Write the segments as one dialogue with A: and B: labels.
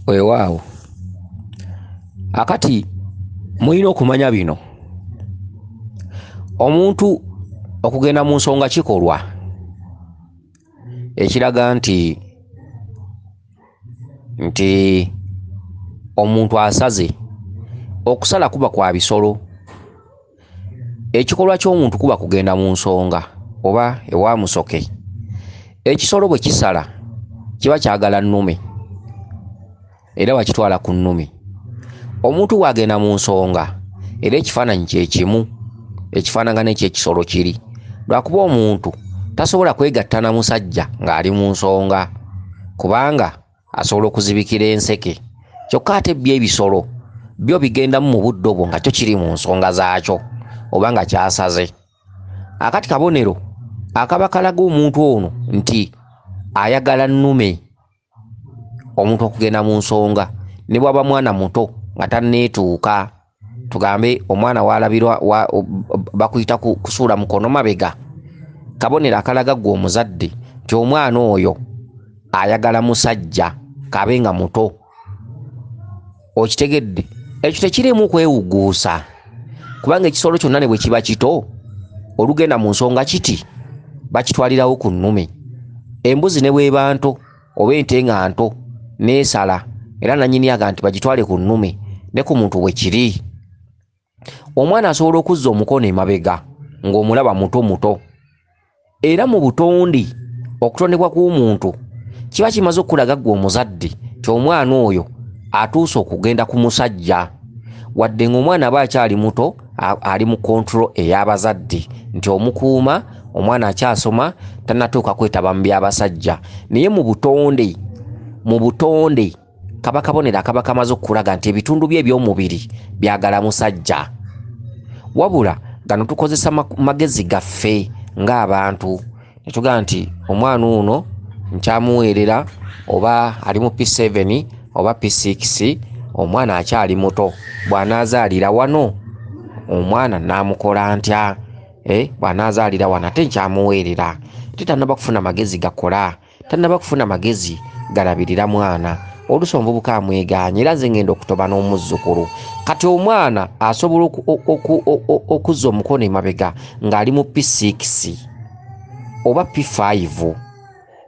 A: Weewaawo akati mulina okumanya bino, omuntu okugenda mu nsonga kikolwa ekiraga nti omuntu asaze. Okusala kuba kwa bisolo. Ekikolwa ky'omuntu kuba kugenda mu nsonga oba ewa musoke. Ekisolo bwe kisala kiba kyagala nnume era bakitwala ku nnume. Omuntu bw'agenda mu nsonga era ekifaananyi kye kimu, ekifaanagano eky'ekisolo kiri. Lwakuba omuntu tasobola kwegatta na musajja ng'ali mu nsonga kubanga asobola okuzibikira enseke. Kyokka ate ebisolo byo bigendamu mu budde obwo nga kyo kiri mu nsonga zaakyo oba nga kyasaze. Akati kabonero akaba kalaga omuntu ono nti ayagala nnume, omuntu okugenda mu nsonga ne bw'aba mwana muto nga tanneetuuka, tugambe omwana waalabirwa bakuyita kusuula mukono mabega, kabonero akalaga ggwe omuzadde nti omwana oyo ayagala musajja kabe nga muto. Okitegedde? Ekyo tekirimu kwewuguusa kubanga ekisolo kyonna ne bwe kiba kito olugenda mu nsonga kiti bakitwalirawo ku nnume. Embuzi ne bw'eba nto oba ente nga nto neesala era nannyini aga nti bagitwale ku nnume, ne ku muntu bwe kiri. Omwana asobola okuzza omukono emabega ng'omulaba muto muto, era mu butonde okutondebwa kw'omuntu kiba kimaze okulaga ggwe omuzadde nti omwana oyo atuuse okugenda ku musajja, wadde ng'omwana aba akyali muto ali mu kontrolo ey'abazadde nti omukuuma, omwana akyasoma tannatuuka kwetaba mu by'abasajja. Naye mu butonde kaba kabonero akaba kamaze okulaga nti ebitundu bye eby'omubiri byagala musajja. Wabula gano tukozesa magezi gaffe ng'abantu ne tugamba nti omwana ono nkyamuweerera oba ali mu P7 oba P6, omwana akyali muto, bw'anaazaalira wano omwana naamukola ntya? Bw'anaazaalira wano ate nkyamuweerera. Tannaba kufuna magezi gakola, tannaba kufuna magezi galabirira mwana. Oluusi omuvubuka amwegaanye era nze ngenda okutoba n'omuzzukulu. Kati omwana asobola okuzza omukono emabega ng'ali mu P6 oba P5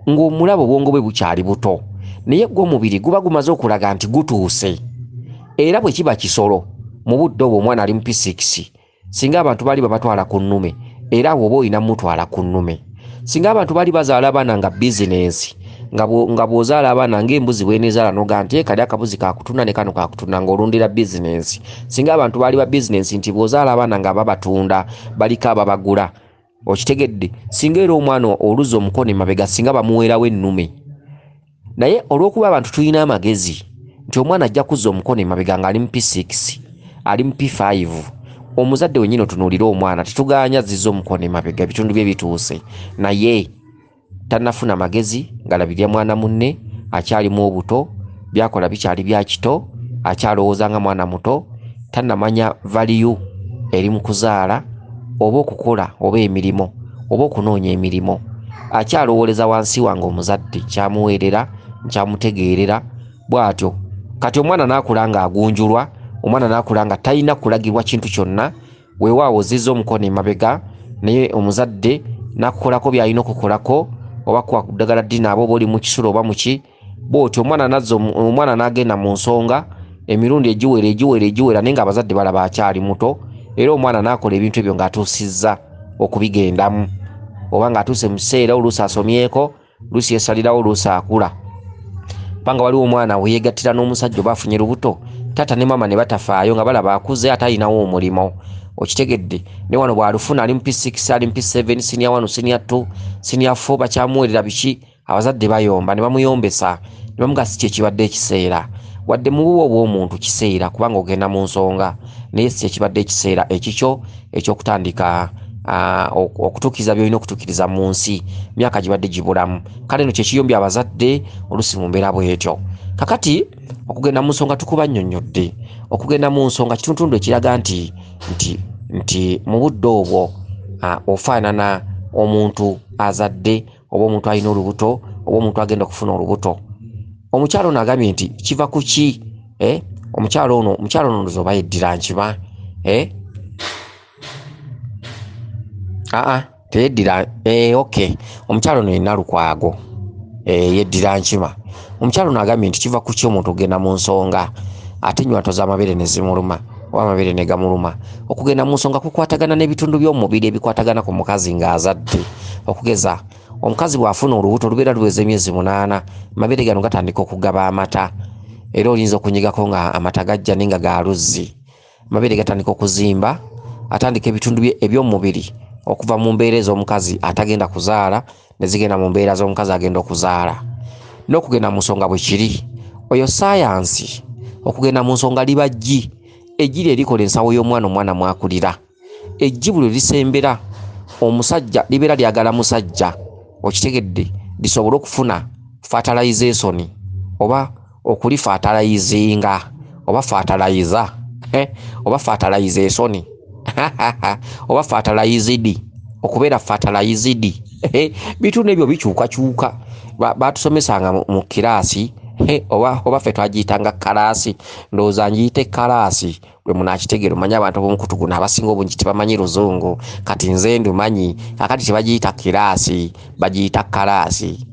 A: ng'omulaba obwongo bwe bukyali buto, naye gw'omubiri guba gumaze okulaga nti gutuuse. Era bwe kiba kisolo mu budde obwo omwana ali mu P6, singa abantu baali babatwala ku nnume era bw'oba olina mutwala ku nnume. Singa abantu baali bazaala abaana nga bizinensi, nga bw'ozaala abaana ng'embuzi bweneezaala noga nti kali akabuzi kakutunda ne kano kakutunda ng'olundira bizinensi. Singa abantu baali ba bizinensi nti bw'ozaala abaana nga babatunda baliko ababagula. Okitegedde? Singa era omwana oluzza omukono emabega singa bamuweerawo ennume. Naye olw'okuba abantu tulina amagezi nti omwana ajja kuzza omukono emabega ng'ali mu P6 ali mu P5, omuzadde wennyini otunuulira omwana tetuganya zizza omukono emabega ebitundu bye bituuse, naye tannafuna magezi galabirira mwana munne, akyalimu obuto, byakola bikyali bya kito, akyalowooza nga mwana muto, tannamanya valiyu eri mu kuzaala oba okukola oba emirimu oba okunoonya emirimu. Akyalowooleza wansi wange omuzadde kyamuweerera nkyamutegeerera bw'atyo. Kati omwana n'akula ng'agunjulwa, omwana n'akula nga talina kulagirwa kintu kyonna, weewaawo zizza omukono emabega, naye omuzadde n'akukolako by'alina okukolako oba kuwa ddagala ddina aba oba oli mu kisulo oba muki. Bw'otyo omwana n'agenda mu nsonga emirundi egiwera naye ng'abazadde balaba akyali muto, era omwana n'akola ebintu ebyo ng'atuusizza okubigendamu oba ng'atuuse mu kiseera oluusi asomyeko, oluusi yeesalirawo, oluusi akula. Panga waliwo omwana weyegattira n'omusajja oba afunye lubuto, taata ne maama ne batafaayo nga balaba akuze ate alinawo omulimo. Okitegedde? Ne wano bw'alufuna ali mu P6 ali mu P7 senior 1 senior 2 senior 4 bakyamuweerera biki, abazadde bayomba ne bamuyombesa ne bamugamba si kyekibadde ekiseera, wadde mu buwe obw'omuntu kiseera kubanga ogenda mu nsonga, naye si kyekibadde ekiseera ekikyo eky'okutandika okutuukiriza by'olina okutuukiriza mu nsi, myaka gibadde gibulamu. Kale no kyekiyombya abazadde oluusi mu mbeera bw'etyo. Kakati okugenda mu nsonga tukuba nnyonnyodde, okugenda mu nsonga kitundu ekiraga nti mu budde obwo ofaanana omuntu azadde oba omuntu alina olubuto oba omuntu agenda okufuna olubuto. omukyalo ono agambye nti kiva ku ki omukyalo ono ndozoba yeddira nkiba teyeddira okay omukyalo ono yenna Lukwago yeddira nkima. Omukyalo ono agambye nti kiva ku ki omuntu ogenda mu nsonga ate nnywato z'amabere ne zimuluma oba amabere ne gamuluma. Okugenda mu nsonga kukwatagana n'ebitundu by'omubiri ebikwatagana ku mukazi ng'azadde. Okugeza omukazi bw'afuna olubuto lubeera luweza emyezi 8 amabere gano gatandika okugaba amata era oyinza okunyigako nga amata gajja nenga ga luzzi. Amabere gatandika okuzimba atandika ebitundu eby'omubiri okuva mu mbeera ez'omukazi atagenda kuzaala ne zigenda mu mbeera z'omukazi agenda okuzaala. N'okugenda mu nsonga bwe kiri oyo sayansi. Okugenda mu nsonga liba ggi eggi erikola ensawo y'omwana omwana mwakulira. Eggi buli lisembera omusajja libeera lyagala musajja okitegedde lisobole okufuna fertilization oba okulifertilizinga oba fertilizer oba fertilization oba fertilized okubeera fertilized bitundu ebyo bikyukakyuka batusomesanga mu kiraasi oba ffe twagiyitanga kalaasi ndowooza ngiyite kalaasi bwe munakitegeera omanyi abantu b'omukutu guno abasinga obungi tebamanyi luzungu kati nze ndumanyi akati tebagiyita kiraasi bagiyita kalaasi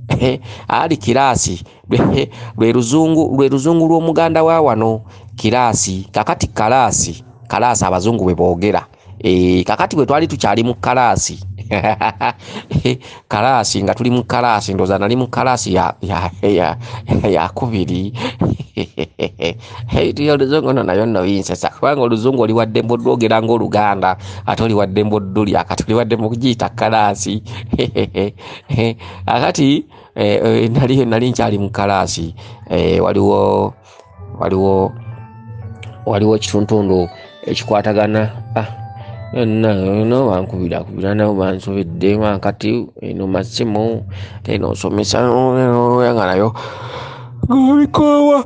A: ali kiraasi lwe luzungu lw'omuganda wa wano kiraasi kakati kalaasi abazungu bwe boogera kakati bwe twali tukyali mu kalaasi kalaasi nga tuli mu kalaasi ndoza nali mu kalaasi ya kubiri oluzungu nayo nno binsesa kubanga oluzungu oli wadde mbodwogera ng'Oluganda ate oli wadde mboddulya akati oli wadde mukugiyita kalaasi akati nali nkyali mu kalaasi waliwo ekituntundu ekikwatagana no wankubira nabo bansobedde wakati eno masimu teno nsomesa nga nayo ngabikowa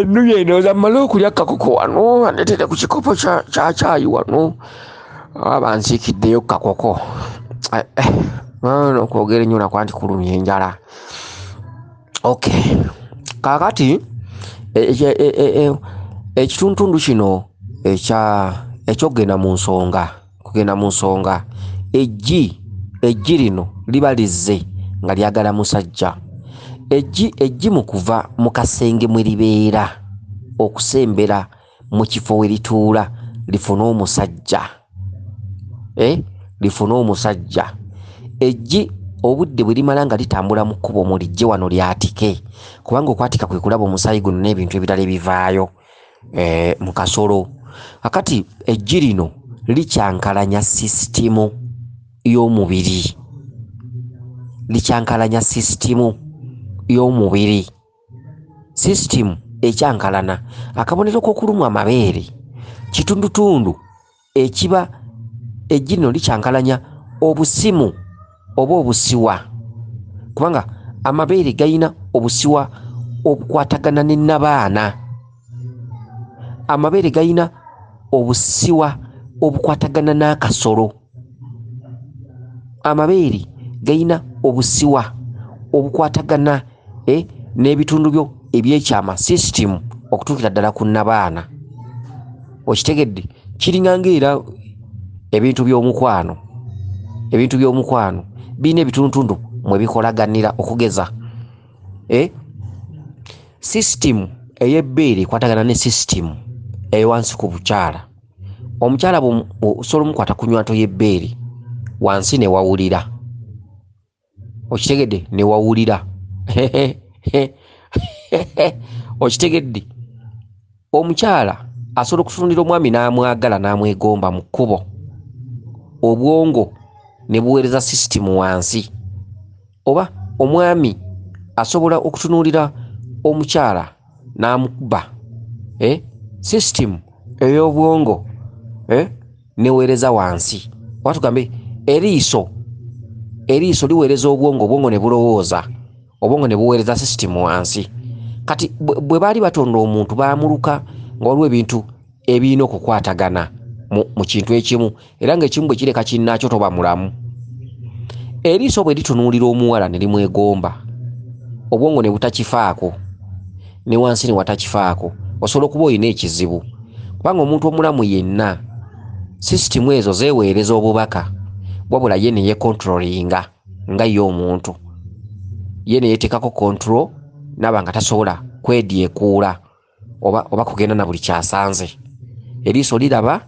A: nuyenoza mmala okulya kakoko wano andetere ku kikopo kya caayi wano abansiikiddeyo kakoko okwogera ennyo nakwa nti kulumya enjala. Okay kakati ekituntundu kino ekyokugenda mu nsonga eggi lino liba lizze nga lyagala musajja. Eggi mu kuva mu kasenge mwe libeera okusembera mu kifo we lituula lifune omusajja. Eggi obudde bwe limala nga litambula mu kkubo mulijje wano lyatike kubanga okwatika kwe kulaba omusaayi guno n'ebintu ebirala ebivaayo mu kasolo. Akati eggi lino likyankalanya sisitimu y'omubiri sisitimu ekyankalana. Akabonero k'okulumwa amabeere kitundutundu ekiba eggi lino likyankalanya obusimu oba obusiwa kubanga amabeere gayina obusiwa obukwatagana ne nnabaana. Amabeere gayina obusiwa obukwatagana n'akasolo. Amabeere gayina obusiwa obukwatagana n'ebitundu byo ebyekyama sisitimu okutuukira ddala ku nnabaana. Okitegedde kiringanga era ebintu by'omukwano birina ebitundutundu mwe bikolaganira. Okugeza sisitimu ey'ebbeere ekwatagana ne sisitimu eyowansi ku bukyala. Omukyala osobola omukwata ku nywanto y'ebbeere wansi ne wawulira. Okitegedde ne wawulira okitegedde omukyala asobola okutunulira omwami n'amwagala n'amwegomba mu kkubo obwongo ne buweereza sisitimu wansi, oba omwami asobola okutunuulira omukyala n'amukuba sisitimu ey'obwongo neweereza wansi. Oba tugambe eriiso liweereza obwongo ne bulowooza, obwongo ne buweereza sisitimu wansi. Kati bwe baali batonda omuntu baamuluka nga waliwo ebintu ebirina okukwatagana mu kintu ekimu era ng'ekimu bwe kireka kinnaakyo toba mulamu. Eriiso bwe litunuulira omuwala ne limwegomba obwongo ne butakifaako ne wansi ne watakifaako osobola okuba olina ekizibu kubanga omuntu omulamu yenna sisitimu ezo zeeweereza obubaka wabula ye ne yekontrolinga nga ye omuntu ye ne yeeteekako kontrol naba nga tasobola kwediekuula oba kugenda na buli kyasanze eriiso liraba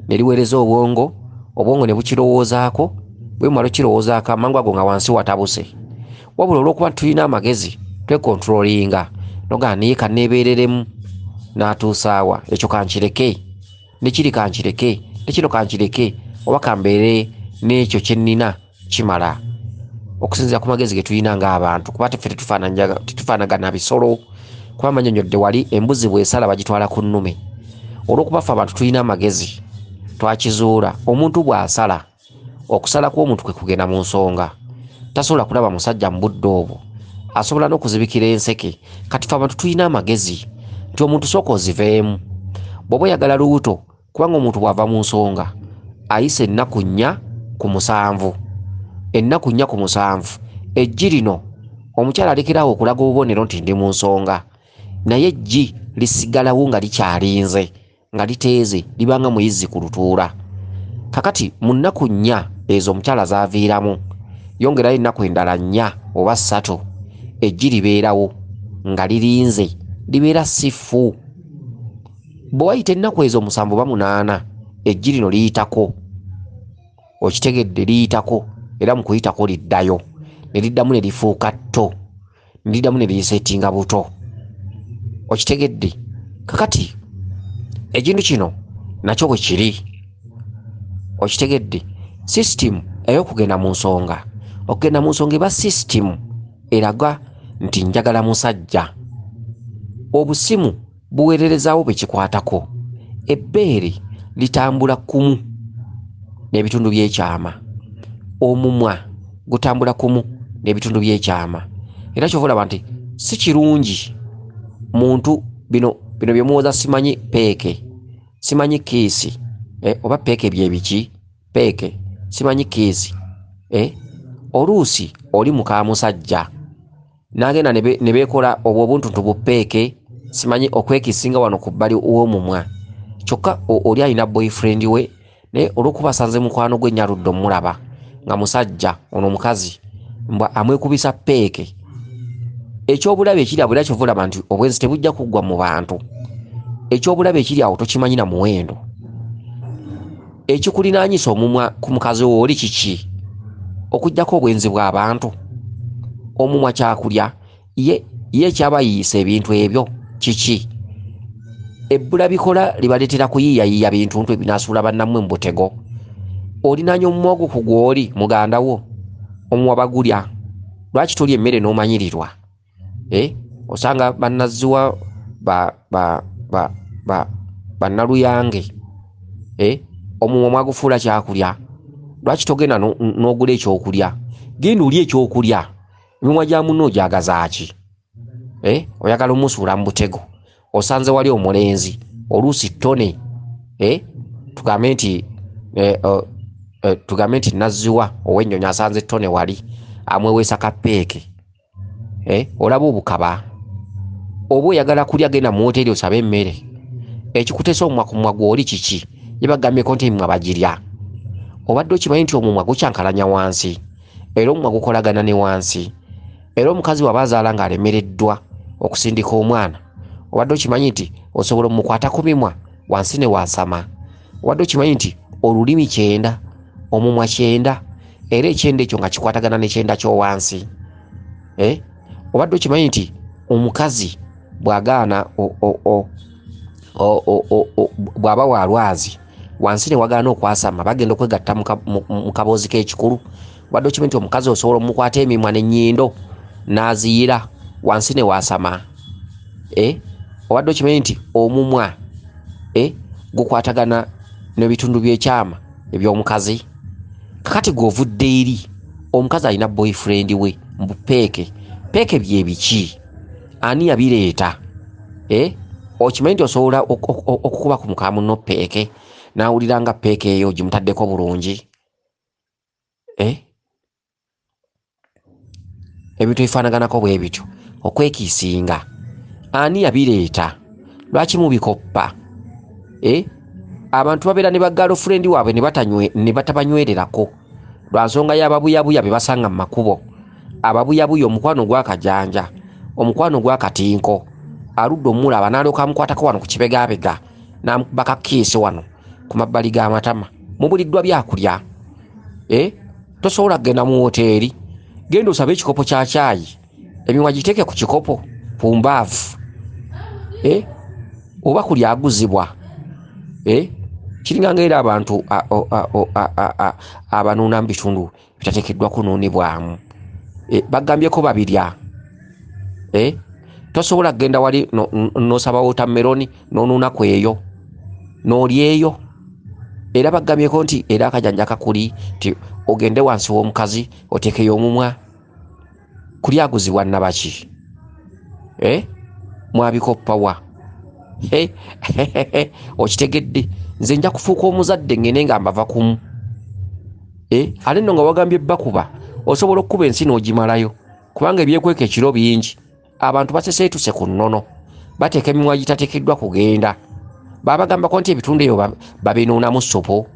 A: ne liweereza obwongo ne bukirowoozaako bwe mumala okirowoozaako amangu ago nga wansi watabuse wabula olw'okuba tulina amagezi twekontrolinga noga niye kanneebereremu n'atuusaawa ekyo kankireke nekiri kankireke nekino kankireke oba kambeere n'ekyo kye nnina kimala okusinziira ku magezi ge tulina ng'abantu kuba teffe tetufaanagana bisolo kuba mannyonnyodde wali embuzi bw'esala bagitwala ku nnume olw'okuba ffe abantu tulina amagezi twakizuula omuntu bw'asala okusala kw'omuntu kwe kugenda mu nsonga tasobola kulaba musajja mu budde obwo asobola n'okuzibikira enseke kati ffe abantu tulina amagezi nti omuntu sooka oziveemu bw'oba oyagala lubuto kubanga omuntu bw'ava mu nsonga ayise ennaku 4 ku 7 ennaku 4 ku 7 eggi lino omukyala alekerawo okulaga obubonero nti ndi mu nsonga naye eggi lisigalawo nga likyalinze nga liteeze libanga muyizi ku lutuula kakati mu nnaku 4 ezo omukyala zaaviiramu yongerayo ennaku endala 4 oba 3 eggi libeerawo nga lirinze libeera sifu bwe wayita ennaku ezo 7 oba 8 eggi lino liyitako okitegedde liyitako era mu kuyitako liddayo ne liddamu ne lifuuka tto ne liddamu ne liyiseetinga buto okitegedde kakati ekintu kino nakyo bwe kiri okitegedde sisitimu ey'okugenda mu nsonga okugenda mu nsonga eba sisitimu eraga nti njagala musajja obusimu buweererezaawo bwe kikwatako ebbeere litambula kumu n'ebitundu by'ekyama omumwa gutambula kumu n'ebitundu by'ekyama era kyova olaba nti si kirungi muntu bino bye muwoza simanyi peeke simanyi kiisi oba peeke byebiki peeke simanyi kiisi oluusi oli muka musajja n'agenda ne beekola obwo obuntuntu bupeeke simanyi okwekisinga wano ku bbali w'omumwa kyokka oli alina boyfriend we naye olw'okuba asanze mukwano gwe nyaludde omulaba nga musajja ono omukazi mbwa amwekubisa peeke ekyobulabe ekiri awo era kyova olaba nti obwenzi tebujja kuggwa mu bantu ekyobulabe ekiri awo tokimanyi na muwendo ekikulinaanyisa omumwa ku mukazi wo oli kiki okuggyako obwenzi bw'abantu omumwa kyakulya ye kyaba yiisa ebintu ebyo kiki ebbula bikola libaleetera kuyiiyayiiya bintuntu ebinaasuula bannammwe mu butego olinaanya omumwa ogwo ku gw'oli muganda wo omumwa bagulya lwaki tolya emmere n'omanyirirwa osanga bannazziwa bannaluyange omumwa mwagufuula kyakulya lwaki togenda n'ogula ekyokulya genda oli ekyokulya emimwa gya munno ogyagazaaki oyagala omusuula mu butego osanze wali omulenzi oluusi ttone tugambe nti nazziwa ow'ennyonyi asanze ttone wali amweweesa kapeeke olaba obukaba oba oyagala kulya genda mu woteeri osabe emmere ekikuteesa omumwa ku mumwa gw'oli kiki yebagambyeko nti emimwa bagirya obadde okimanyi nti omumwa gukyankalanya wansi era omumwa gukolagana ne wansi era omukazi waba azaala ng'alemereddwa okusindika omwana obadde okimanyi nti osobola omukwata ku mimwa wansi ne wasama obadde okimanyi nti olulimi 9 omumwa 9 era ekyenda ekyo nga kikwatagana n'ekyenda ky'owansi obadde okimanyi nti omukazi bw'agaana bw'aba wa lwazi wansi ne wagaana okwasama bagenda okwegatta mu kaboozi k'ekikulu obadde okimanyi nti omukazi osobola omukwata emimwa n'ennyindo n'aziyira wansi ne wasama obadde okimanyi nti omumwa gukwatagana n'ebitundu by'ekyama eby'omukazi kakati gw'ovudde eri omukazi alina boyfriend we mbupeeke peeke byebiki ani yabireeta okimanyi nti osobola okukuba ku muka munno peeke n'awulira nga peeke eyo gimutaddeko bulungi ebintu ebifaanaganako bwe bityo okwekiisinga ani yabireeta lwaki mubikoppa abantu babeera ne bagirlfriend waabwe ne batabanywererako lwa nsonga y'ababuyabuya be basanga mu makubo ababuyabuya omukwano gw'akajanja omukwano gw'akatinko aludde omulaba n'alyoka amukwatako wano ku kibegabega n'amukubaka kiisi wano ku mabbali g'amatama mubuliddwa byakulya tosobola kgenda mu woteeri genda osabe ekikopo kya caayi emiwa giteeke ku kikopo pumbaavu oba kulya aguzibwa kiringanga era abantu abanuuna mu bitundu bitateekeddwa kunuunibwamu bagambyeko babirya tosobola kgenda wali nosaba wotameroni nonuunaku eyo n'olyeyo era bagambyeko nti era akajanja kakuli nti ogende wansi w'omukazi oteekeyo omumwa kulyaguzibwa nabaki mwabikoppawa okitegedde nze nja kufuuka omuzadde ngene nga mbava kumu ate nno nga wagambye bakuba osobola okkuba ensi n'ogimalayo kubanga ebyekweka ekiro bingi abantu baseseetuse ku nnono bateeka emimwa gitateekeddwa kugenda babagambako nti ebitundu ebyo babinuunamu sopo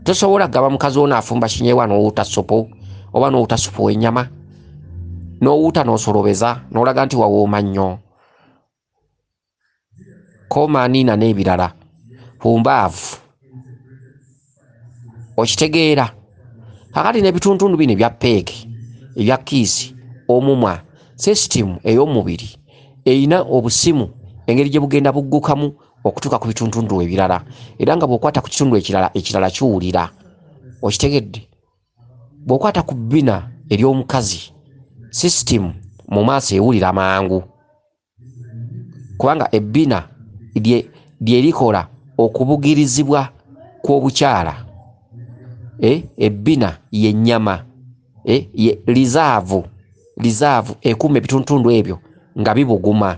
A: tosobola kugaba mukazi ono afumba kinyeewa n'owuuta sopo oba n'owuuta supu w'ennyama n'owuuta n'osolobeza n'olaga nti wawooma nnyo komaaniina n'ebirala pumbaavu okitegeera kakati n'ebituntundu bino ebya peeki ebya kiisi omumwa sisitimu ey'omubiri erina obusimu engeri gye bugenda buggukamu okutuuka ku bituntundu ebirala era nga bw'okwata ku kitundu ekirala kiwulira okitegedde bw'okwata ku bbina ery'omukazi sisitimu mu maaso ewulira mangu kubanga ebbina lyerikola okubugirizibwa kw'obukyala ebbina yennyama lizaavu ekuuma ebituntundu ebyo nga bibuguma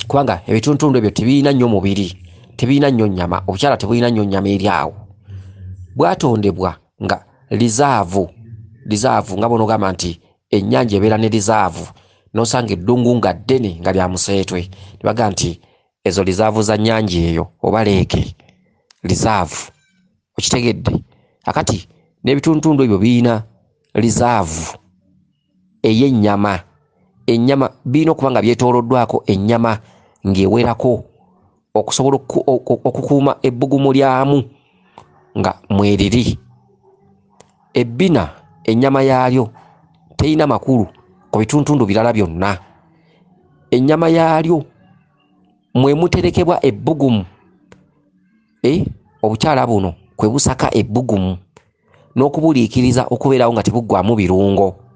A: kubanga ebituntundu ebyo tebirina nnyo mubiri tebirina nnyo nnyama obukyala tebulina nnyo nnyama eri awo bwatondebwa nga lizaavu nga bonogamba nti ennyanja ebeera ne lizaavu nosanga eddungu nga ddene nga lya museetwe nebaga nti ezo lizaavu za nnyanja eyo oba leeke lizaavu okitegedde akati n'ebituntundu ebyo birina lizaavu ey'ennyama ennyama birina okuba nga byetooloddwako ennyama ng'ewerako okusobola okukuuma ebbugumu lyamu nga mweriri ebbina ennyama yaalyo terina makulu ku bituntundu birala byonna ennyama yaalyo mwe muterekebwa ebbugumu obukyala buno kwe busaka ebbugumu n'okubuliikiriza okubeerawo nga tebuggwamu birungo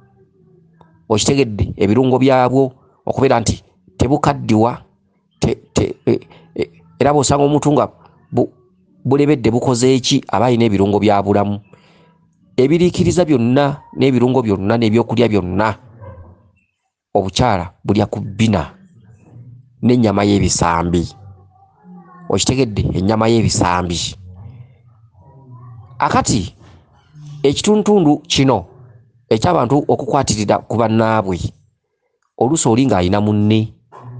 A: okitegedde ebirungo byabwo okubeera nti tebukaddiwa era bw'osanga omuntu nga bulebedde bukoze eki aba alina ebirungo bya bulamu ebiriikiriza byonna n'ebirungo byonna n'ebyokulya byonna obukyala bulya ku bbina n'ennyama y'ebisambi okitegedde ennyama y'ebisambi akati ekituntundu kino eky'abantu okukwatirira ku bannaabwe oluusi oli ng'alina munne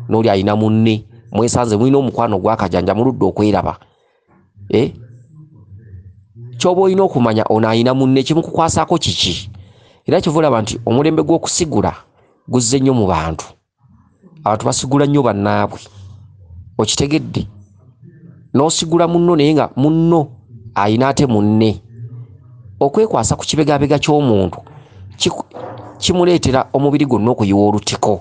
A: n'oli alina munne mwesanze mulina omukwano gw'akajanja muludde okweraba ky'oba olina okumanya ono alina munne kimukukwasaako kiki era kyova olaba nti omulembe gw'okusigula guzze nnyo mu bantu abantu basigula nnyo bannaabwe okitegedde n'osigula munno naye nga munno alina ate munne okwekwasa ku kibegabega ky'omuntu kimuleetera omubiri gwonna okuyiwa olutiko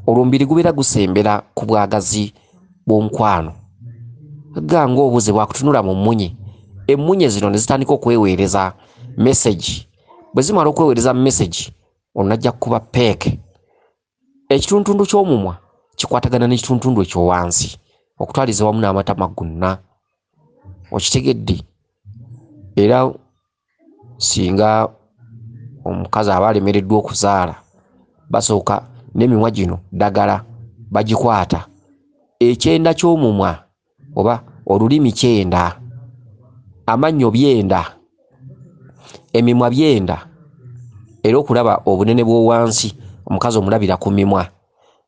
A: olwo omubiri gubeera gusembera ku bwagazi bw'omukwano ganga obuze bwakutunula mu mmunye emmunye zino ne zitandika okweweereza message bwe zimala okweweereza message onajja kukuba peeke ekituntundu ky'omumwa kikwatagana n'ekituntundu ekyowansi okutwaliza wamu n'amatama gonna okitegedde era singa omukazi aba alemereddwa okuzaala basooka n'emimwa gino ddagala bagikwata ekyenda ky'omumwa oba olulimi kyenda amannyo byenda emimwa byenda era okulaba obunene bw'owansi omukazi omulabira ku mimwa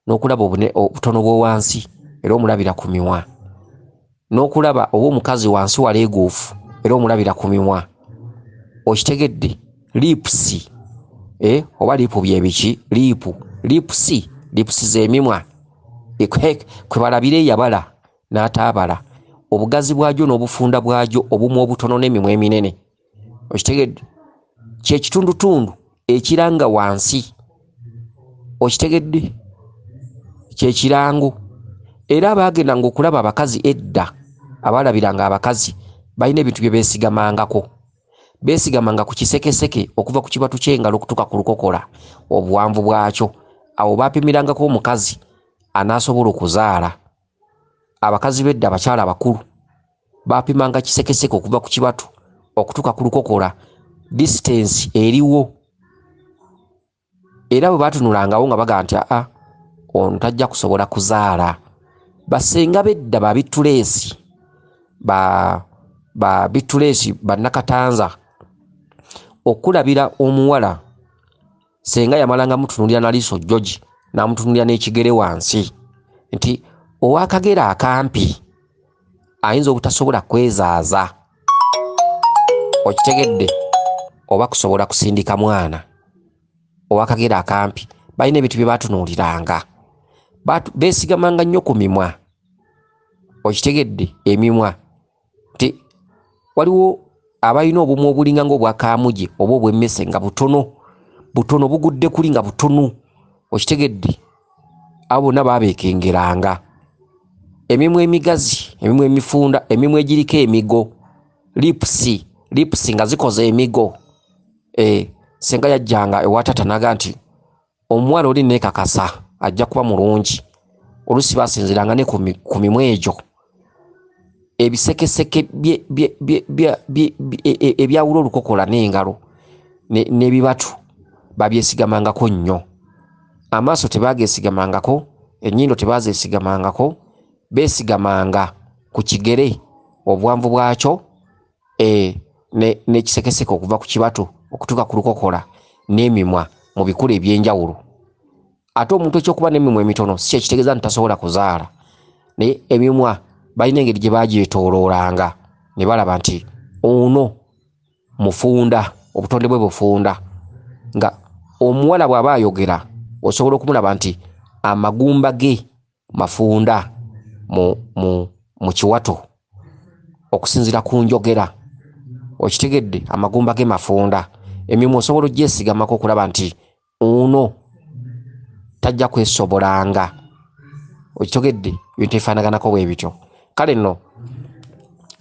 A: n'okulaba obutono bw'owansi era omulabira ku mimwa n'okulaba oba omukazi wansi waleeguufu era omulabira ku mimwa okitegedde lipusi oba lipu byebiki lipusi z'emimwa kwe balabira eyabala n'ataabala obugazi bwagyo n'obufunda bwagyo obumu obutono n'emimwa eminene okitegedde kyekitundutundu ekiranga wansi okitegedde kyekirango era abaagendanga okulaba abakazi edda abaalabiranga abakazi balina ebintu bye beesigamanga ku kisekeseke okuva ku kibatu ky'engalo okutuuka ku lukokola obuwanvu bwakyo awo baapimirangako omukazi anaasobola okuzaala abakazi b'edda abakyala abakulu baapimanga kisekeseke okuva ku kibatu okutuuka ku lukokola distance eriwo era bwe baatunulangawo nga baga nti ono tajja kusobola kuzaala basenga bedda babituleesi babituleesi bannakatanza okulabira omuwala senga yamalanga mutunulira na liiso George n'amutunulira n'ekigere wansi nti ow'akagere akampi ayinza obutasobola kwezaaza okitegedde oba kusobola kusindika mwana ow'akagere akampi balina ebintu bye baatunuuliranga beesigamanga nnyo ku mimwa okitegedde emimwa nti waliwo abalina obumu obulinga ng'obwakamugi oba obw'emmese nga butono bugudde kuli nga butono okitegedde abo bonna baabeekengeranga emimwa emigazi emimwa emifunda emimwa egiriko emigo lipusi nga zikoze emigo senga yajjanga ewatata naga nti omuwala oli neekakasa ajja kuba mulungi oluusi baasinziranga ne ku mimwa egyo ebisekeseke ebyawula olukokola n'engalo n'ebibatu babyeesigamangako nnyo amaaso tebaageesigamangako ennyindo tebaazeesigamangako beesigamanga ku kigere obuwanvu bwakyo n'ekisekeseke okuva ku kibatu okutuuka ku lukokola n'emimwa mu bikulu eby'enjawulo ate omuntu ekyokuba n'emimwa emitono si kyekitegeeza nti tasobola kuzaala naye emimwa balina engeri gye bagyetooloolanga ne balaba nti ono mufunda obutonde bwe bufunda nga omuwala bw'aba ayogera osobola okumulaba nti amagumba ge mafunda mu kiwato okusinziira ku njogera okitegedde amagumba ge mafunda emimwa osobola ogyesigamako okulaba nti ono tajja kwesobolanga okitegedde bintu ebifaanaganako bwe bityo kale nno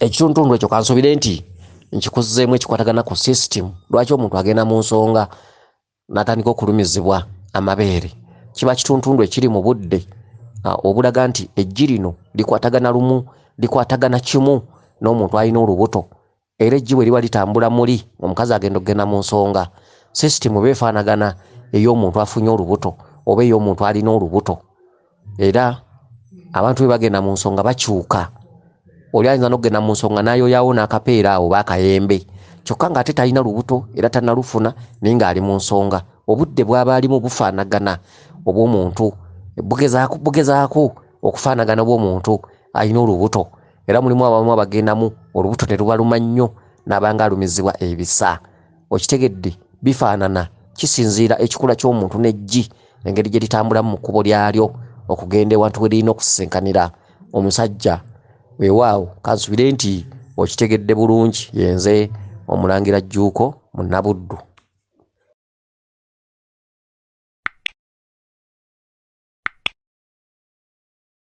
A: ekitundutundu ekyo kansobire nti nkikuzeemu ekikwatagana ku system lwaki omuntu agenda mu nsonga n'atandika okulumizibwa amabeere kiba kitundutundu ekiri mu budde obulaga nti eggi lino likwatagana lumu likwatagana kimu n'omuntu alina olubuto era eggi bwe liba litambula muli omukazi agenda okugenda mu nsonga system eba efaanagana ey'omuntu afunye olubuto oba ey'omuntu alina olubuto era abantu bwe bagenda mu nsonga bakyuka oli ayinza n'okugenda mu nsonga n'ayoyawo n'akapeera awo baakayembe kyokka ng'ate talina lubuto era tannalufuna naye ng'ali mu nsonga obudde bw'aba alimu bufaanagana obw'omuntu bugezaako okufaanagana obw'omuntu alina olubuto era mulimu abamu abagendamu olubuto ne lubaluma nnyo n'abanga alumizibwa ebisa okitegedde bifaanana kisinziira ekikula ky'omuntu n'eggi engeri gye litambulamu mu kkubo lyalyo okugenda ewantu we lirina okusisinkanira omusajja weewaawo kansubire nti okitegedde bulungi yenze Omulangira Jjuuko Munnabuddu.